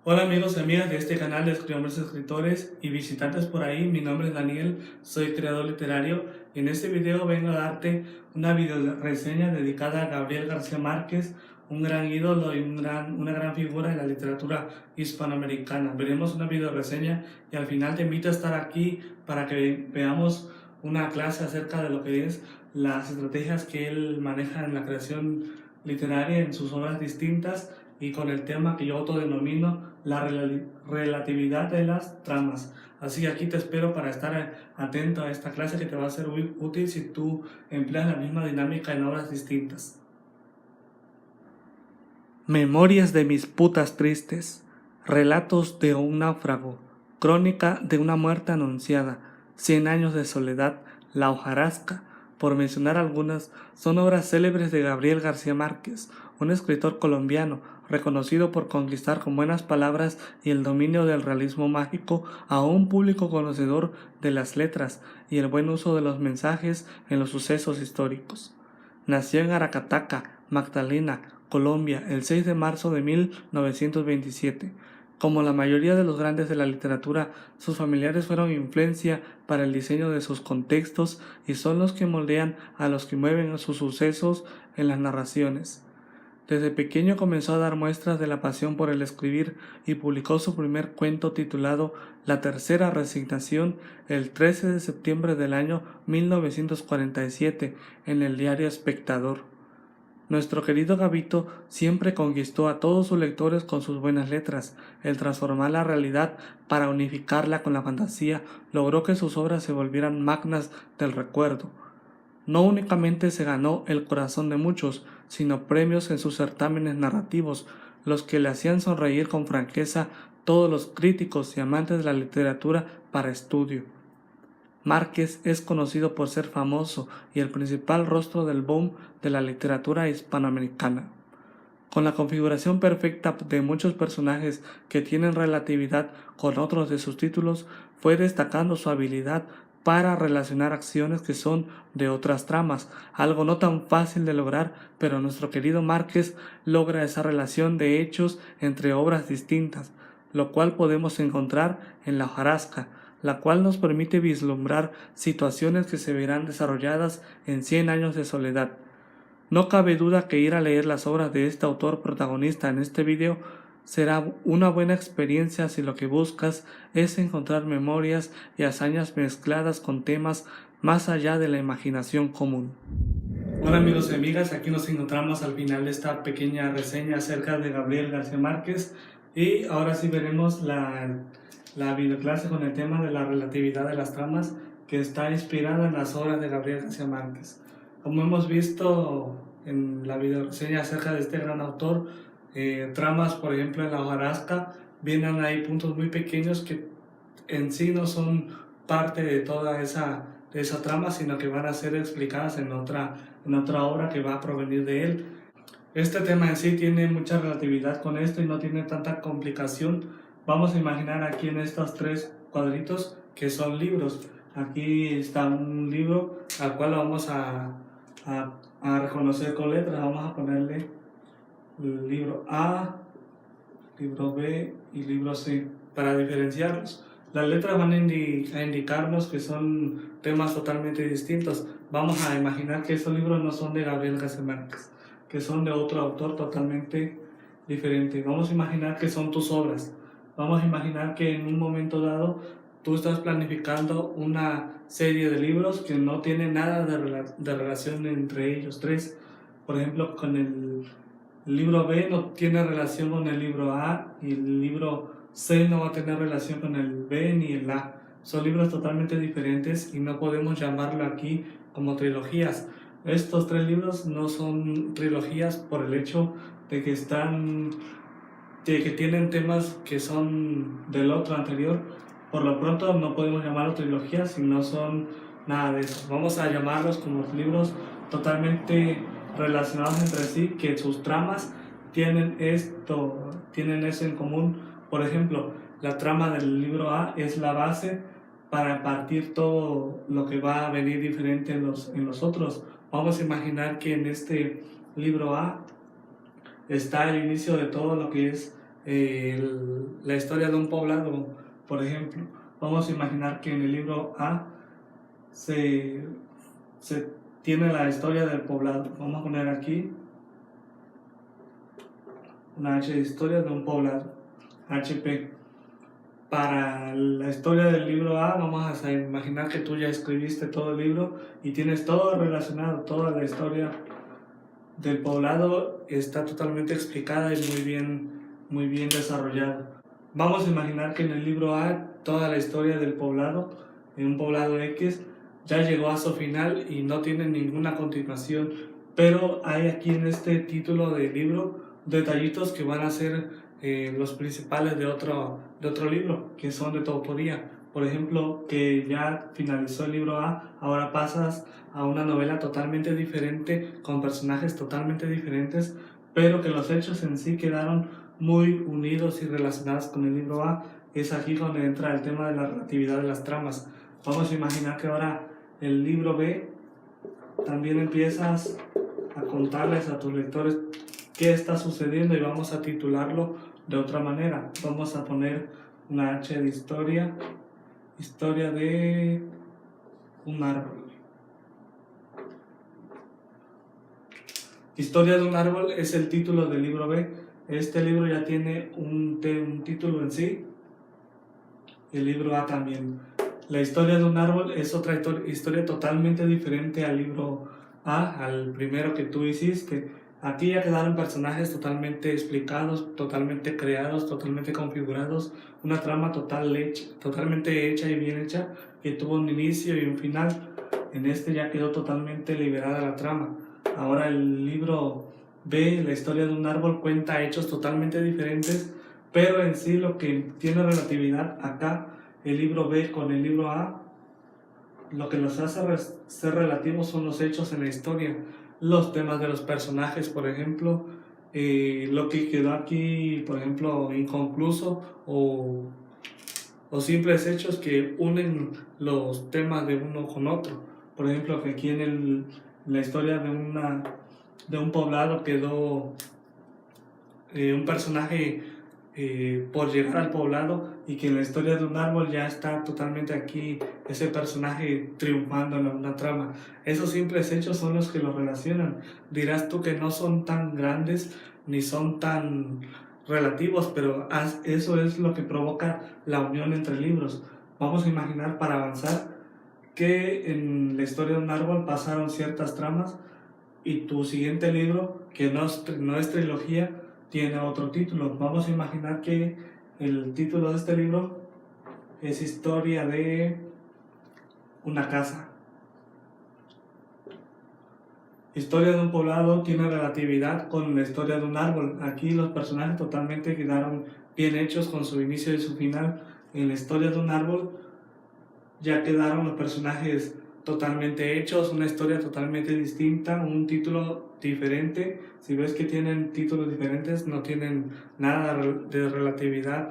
Hola amigos y amigas de este canal de Escribamos Escritores y visitantes por ahí, mi nombre es Daniel, soy creador literario y en este video vengo a darte una video reseña dedicada a Gabriel García Márquez, un gran ídolo y una gran figura en la literatura hispanoamericana. Veremos una video reseña y al final te invito a estar aquí para que veamos una clase acerca de lo que es las estrategias que él maneja en la creación literaria en sus obras distintas y con el tema que yo autodenomino la relatividad de las tramas. Así que aquí te espero para estar atento a esta clase que te va a ser muy útil si tú empleas la misma dinámica en obras distintas. Memorias de mis putas tristes, relatos de un náufrago, crónica de una muerte anunciada, 100 años de soledad, La hojarasca, por mencionar algunas, son obras célebres de Gabriel García Márquez, un escritor colombiano reconocido por conquistar con buenas palabras y el dominio del realismo mágico a un público conocedor de las letras y el buen uso de los mensajes en los sucesos históricos. Nació en Aracataca, Magdalena, Colombia, el 6 de marzo de 1927. Como la mayoría de los grandes de la literatura, sus familiares fueron influencia para el diseño de sus contextos y son los que moldean a los que mueven sus sucesos en las narraciones. Desde pequeño comenzó a dar muestras de la pasión por el escribir y publicó su primer cuento titulado La tercera resignación el 13 de septiembre del año 1947 en el diario Espectador. Nuestro querido Gabito siempre conquistó a todos sus lectores con sus buenas letras. El transformar la realidad para unificarla con la fantasía logró que sus obras se volvieran magnas del recuerdo. No únicamente se ganó el corazón de muchos, sino premios en sus certámenes narrativos, los que le hacían sonreír con franqueza todos los críticos y amantes de la literatura para estudio. Márquez es conocido por ser famoso y el principal rostro del boom de la literatura hispanoamericana. Con la configuración perfecta de muchos personajes que tienen relatividad con otros de sus títulos, fue destacando su habilidad para relacionar acciones que son de otras tramas, algo no tan fácil de lograr, pero nuestro querido Márquez logra esa relación de hechos entre obras distintas, lo cual podemos encontrar en La hojarasca, la cual nos permite vislumbrar situaciones que se verán desarrolladas en 100 años de soledad. No cabe duda que ir a leer las obras de este autor protagonista en este video será una buena experiencia si lo que buscas es encontrar memorias y hazañas mezcladas con temas más allá de la imaginación común. Hola amigos y amigas, aquí nos encontramos al final de esta pequeña reseña acerca de Gabriel García Márquez y ahora sí veremos la videoclase con el tema de la relatividad de las tramas que está inspirada en las obras de Gabriel García Márquez. Como hemos visto en la videoreseña acerca de este gran autor, tramas, por ejemplo, en La hojarasca, vienen ahí puntos muy pequeños que en sí no son parte de toda esa trama, sino que van a ser explicadas en otra obra que va a provenir de él. Este tema en sí tiene mucha relatividad con esto y no tiene tanta complicación. Vamos a imaginar aquí en estos tres cuadritos que son libros. Aquí está un libro al cual vamos a reconocer con letras. Vamos a ponerle el libro A, libro B y libro C para diferenciarlos. Las letras van a indicarnos que son temas totalmente distintos. Vamos a imaginar que esos libros no son de Gabriel García Márquez, que son de otro autor totalmente diferente. Vamos a imaginar que son tus obras. Vamos a imaginar que en un momento dado tú estás planificando una serie de libros que no tiene nada de relación entre ellos tres. Por ejemplo, con el libro B no tiene relación con el libro A y el libro C no va a tener relación con el B ni el A. Son libros totalmente diferentes y no podemos llamarlo aquí como trilogías. Estos tres libros no son trilogías por el hecho de que tienen temas que son del otro anterior. Por lo pronto no podemos llamarlos trilogías si no son nada de eso. Vamos a llamarlos como libros totalmente relacionados entre sí, que sus tramas tienen eso en común. Por ejemplo, la trama del libro A es la base para partir todo lo que va a venir diferente en los otros. Vamos a imaginar que en este libro A está el inicio de todo lo que es la historia de un poblado, por ejemplo. Vamos a imaginar que en el libro A se tiene la historia del poblado. Vamos a poner aquí una H de historia de un poblado, HP. Para la historia del libro A, vamos a imaginar que tú ya escribiste todo el libro y tienes todo relacionado, toda la historia del poblado está totalmente explicada y muy bien desarrollada. Vamos a imaginar que en el libro A toda la historia del poblado, en un poblado X, ya llegó a su final y no tiene ninguna continuación, pero hay aquí en este título del libro detallitos que van a ser los principales de otro libro, que son de tu autoría. Por ejemplo, que ya finalizó el libro A, ahora pasas a una novela totalmente diferente, con personajes totalmente diferentes, pero que los hechos en sí quedaron muy unidos y relacionados con el libro A. Es aquí donde entra el tema de la relatividad de las tramas. Vamos a imaginar que ahora el libro B también empiezas a contarles a tus lectores qué está sucediendo y vamos a titularlo de otra manera. Vamos a poner una H de historia de un árbol. Historia de un árbol es el título del libro B. Este libro ya tiene un título en sí. El libro A también. La historia de un árbol es otra historia totalmente diferente al libro A, al primero que tú hiciste. Aquí ya quedaron personajes totalmente explicados, totalmente creados, totalmente configurados. Una trama totalmente hecha y bien hecha, que tuvo un inicio y un final. En este ya quedó totalmente liberada la trama. Ahora el libro B, la historia de un árbol, cuenta hechos totalmente diferentes, pero en sí lo que tiene relatividad acá, el libro B con el libro A, lo que los hace ser relativos son los hechos en la historia, los temas de los personajes, por ejemplo, lo que quedó aquí, por ejemplo, inconcluso o simples hechos que unen los temas de uno con otro. Por ejemplo, que aquí en la historia de un poblado quedó un personaje por llegar al poblado, y que en la historia de un árbol ya está totalmente aquí ese personaje triunfando en una trama. Esos simples hechos son los que los relacionan. Dirás tú que no son tan grandes ni son tan relativos, pero eso es lo que provoca la unión entre libros. Vamos a imaginar, para avanzar, que en la historia de un árbol pasaron ciertas tramas y tu siguiente libro, que no es trilogía, tiene otro título. Vamos a imaginar que el título de este libro es Historia de una casa. Historia de un poblado tiene relatividad con la historia de un árbol. Aquí los personajes totalmente quedaron bien hechos con su inicio y su final. En la historia de un árbol ya quedaron los personajes totalmente hechos, una historia totalmente distinta, un título diferente. Si ves que tienen títulos diferentes, no tienen nada de relatividad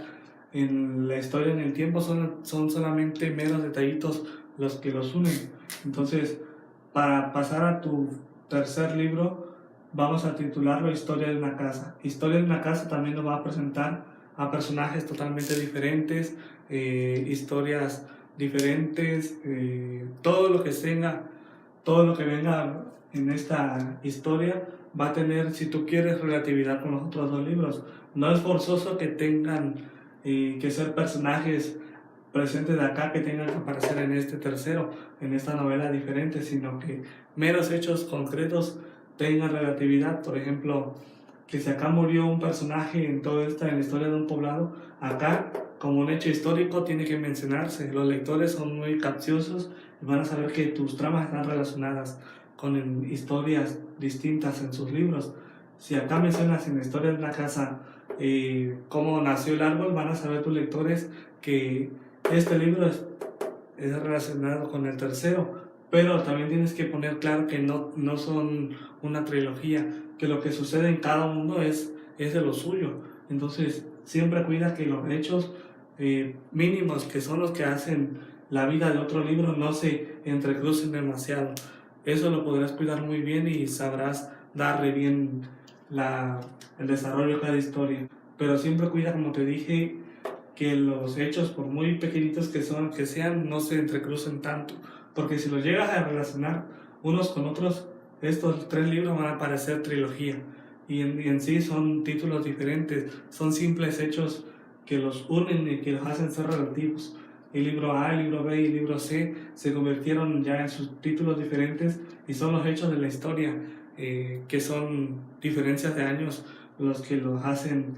en la historia, en el tiempo, son solamente meros detallitos los que los unen. Entonces, para pasar a tu tercer libro, vamos a titularlo Historia de una casa. Historia de una casa también nos va a presentar a personajes totalmente diferentes, historias diferentes, todo lo que venga en esta historia va a tener, si tú quieres, relatividad con los otros dos libros. No es forzoso que tengan que ser personajes presentes de acá, que tengan que aparecer en este tercero, en esta novela diferente, sino que meros hechos concretos tengan relatividad. Por ejemplo, que si acá murió un personaje en la historia de un poblado, acá, como un hecho histórico, tiene que mencionarse. Los lectores son muy capciosos y van a saber que tus tramas están relacionadas con historias distintas en sus libros. Si acá mencionas en la historia de una casa cómo nació el árbol, van a saber tus lectores que este libro es relacionado con el tercero. Pero también tienes que poner claro que no son una trilogía, que lo que sucede en cada uno es de lo suyo. Entonces, siempre cuida que los hechos mínimos, que son los que hacen la vida de otro libro, no se entrecrucen demasiado. Eso lo podrás cuidar muy bien y sabrás darle bien el desarrollo a cada historia. pero siempre cuida, como te dije, que los hechos, por muy pequeñitos que sean, no se entrecrucen tanto, porque si los llegas a relacionar unos con otros, estos 3 libros van a parecer trilogía, y en sí son títulos diferentes, son simples hechos que los unen y que los hacen ser relativos. El libro A, el libro B y el libro C se convirtieron ya en sus títulos diferentes y son los hechos de la historia, que son diferencias de años los que los hacen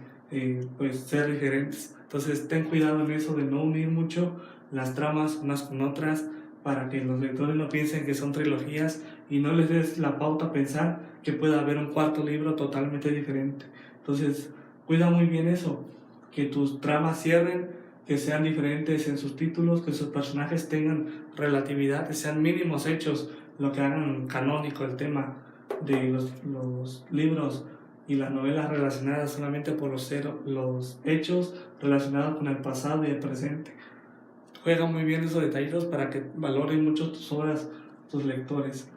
pues ser diferentes. Entonces ten cuidado en eso de no unir mucho las tramas unas con otras para que los lectores no piensen que son trilogías y no les des la pauta a pensar que pueda haber un cuarto libro totalmente diferente. Entonces cuida muy bien eso, que tus tramas cierren, que sean diferentes en sus títulos, que sus personajes tengan relatividad, que sean mínimos hechos, lo que hagan canónico el tema de los libros y las novelas relacionadas solamente por los hechos relacionados con el pasado y el presente. Juega muy bien esos detallitos para que valoren mucho tus obras, tus lectores.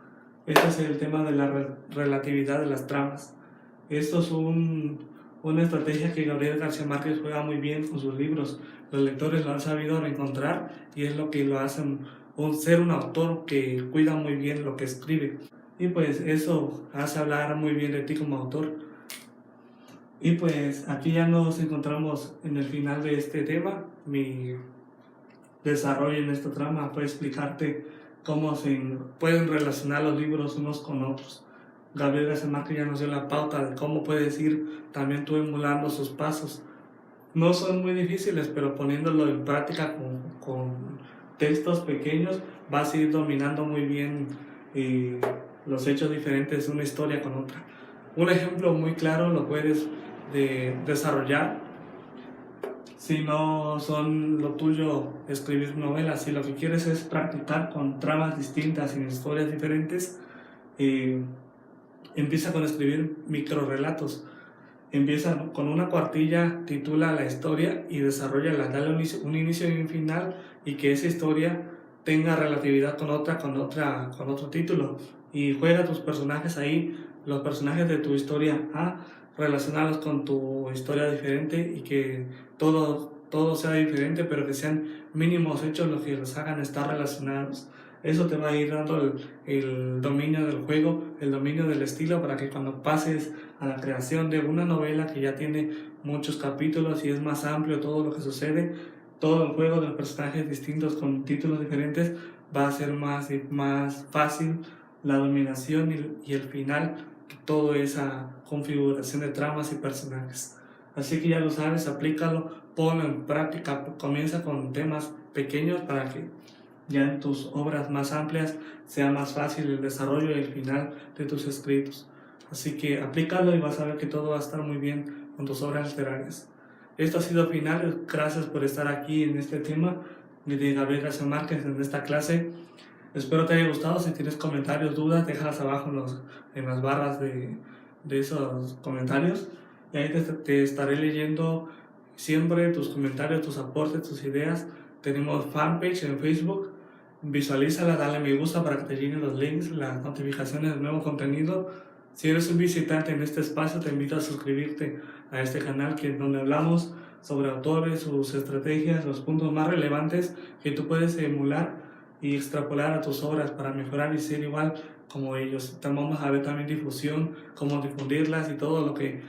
Este es el tema de la relatividad de las tramas. Esto es una estrategia que Gabriel García Márquez juega muy bien con sus libros. Los lectores lo han sabido encontrar y es lo que lo hacen ser un autor que cuida muy bien lo que escribe. Y pues eso hace hablar muy bien de ti como autor. Y pues aquí ya nos encontramos en el final de este tema. Mi desarrollo en esta trama fue explicarte cómo se pueden relacionar los libros unos con otros. Gabriel García Márquez ya nos dio la pauta de cómo puedes ir también tú emulando sus pasos. No son muy difíciles, pero poniéndolo en práctica con textos pequeños vas a ir dominando muy bien los hechos diferentes de una historia con otra. Un ejemplo muy claro lo puedes desarrollar si no son lo tuyo escribir novelas, si lo que quieres es practicar con tramas distintas y historias diferentes, empieza con escribir microrelatos. Empieza con una cuartilla, titula la historia y desarrolla, dale un inicio y un final y que esa historia tenga relatividad con otro título. Y juega tus personajes ahí, los personajes de tu historia A, relacionarlos con tu historia diferente y que todo sea diferente, pero que sean mínimos hechos los que los hagan estar relacionados. Eso te va a ir dando el dominio del juego, el dominio del estilo, para que cuando pases a la creación de una novela que ya tiene muchos capítulos y es más amplio todo lo que sucede, todo el juego de los personajes distintos con títulos diferentes, va a ser más fácil la dominación y el final de toda esa configuración de tramas y personajes. Así que ya lo sabes, aplícalo, ponlo en práctica, comienza con temas pequeños para que ya en tus obras más amplias sea más fácil el desarrollo y el final de tus escritos. Así que aplícalo y vas a ver que todo va a estar muy bien con tus obras literarias. Esto ha sido final, gracias por estar aquí en este tema de Gabriel García Márquez en esta clase. Espero te haya gustado. Si tienes comentarios, dudas, déjalas abajo en las barras de esos comentarios y ahí te estaré leyendo siempre tus comentarios, tus aportes, tus ideas. Tenemos fanpage en Facebook, visualízala, dale me gusta para que te lleguen los links, las notificaciones del nuevo contenido. Si eres un visitante en este espacio, te invito a suscribirte a este canal donde hablamos sobre autores, sus estrategias, los puntos más relevantes que tú puedes emular y extrapolar a tus obras para mejorar y ser igual como ellos. Vamos a ver también difusión, cómo difundirlas y todo lo que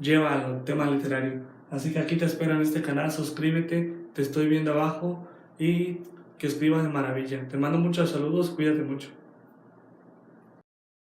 lleva al tema literario. Así que aquí te espero en este canal, suscríbete, te estoy viendo abajo y que escribas de maravilla. Te mando muchos saludos, cuídate mucho.